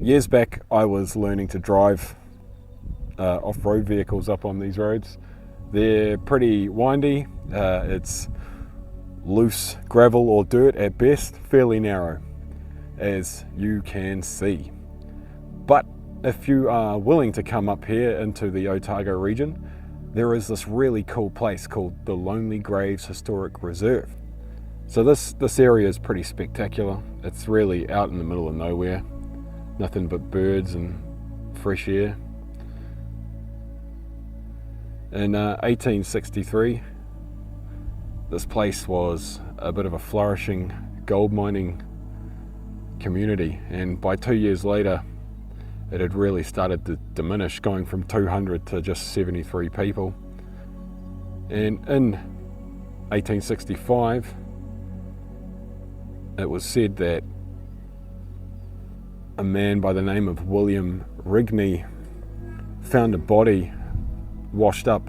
Years back I was learning to drive off-road vehicles up on these roads. They're pretty windy, it's loose gravel or dirt at best, fairly narrow as you can see. But if you are willing to come up here into the Otago region, there is this really cool place called the Lonely Graves Historic Reserve. So this area is pretty spectacular. It's really out in the middle of nowhere, nothing but birds and fresh air. In 1863, this place was a bit of a flourishing gold mining community, and by 2 years later it had really started to diminish, going from 200 to just 73 people. And in 1865 it was said that a man by the name of William Rigney found a body washed up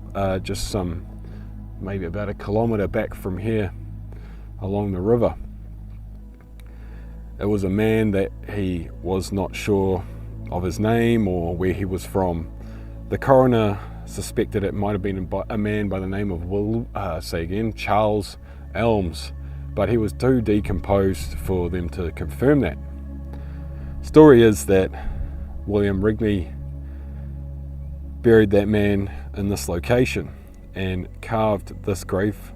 just maybe about a kilometre back from here along the river. It was a man that he was not sure of his name or where he was from. The coroner suspected it might have been a man by the name of Charles Elms, but he was too decomposed for them to confirm that. Story is that William Rigney buried that man in this location and carved this grave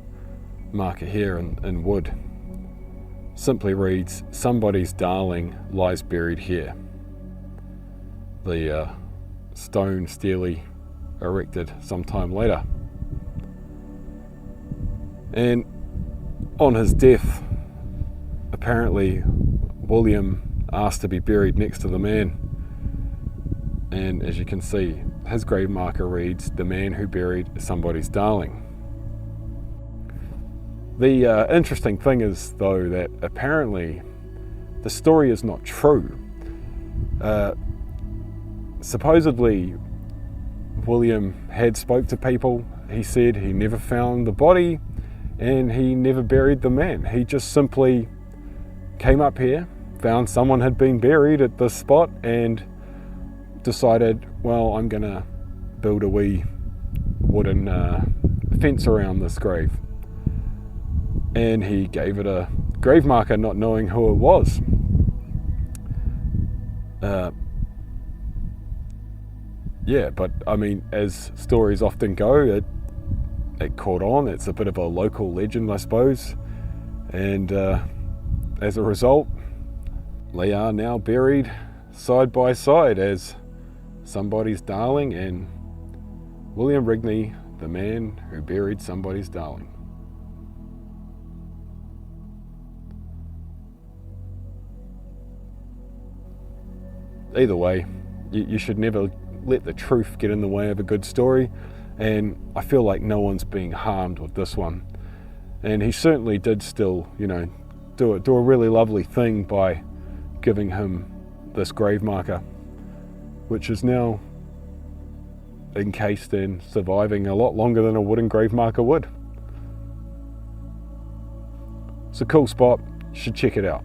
marker here in wood. Simply reads, "Somebody's darling lies buried here." The stone steely erected sometime later. And on his death, apparently William asked to be buried next to the man, and as you can see, his grave marker reads, "The man who buried somebody's darling." The interesting thing is, though, that apparently the story is not true. Supposedly William had spoke to people. He said he never found the body and he never buried the man. He just simply came up here, found someone had been buried at this spot, and decided, well, I'm gonna build a wee wooden fence around this grave. And he gave it a grave marker, not knowing who it was. Yeah, but I mean, as stories often go, it caught on. It's a bit of a local legend, I suppose. And as a result, they are now buried side by side as somebody's darling and William Rigney, the man who buried somebody's darling. Either way, you should never let the truth get in the way of a good story, and I feel like no one's being harmed with this one. And he certainly did still, do a really lovely thing by giving him this grave marker, which is now encased and surviving a lot longer than a wooden grave marker would. It's a cool spot, you should check it out.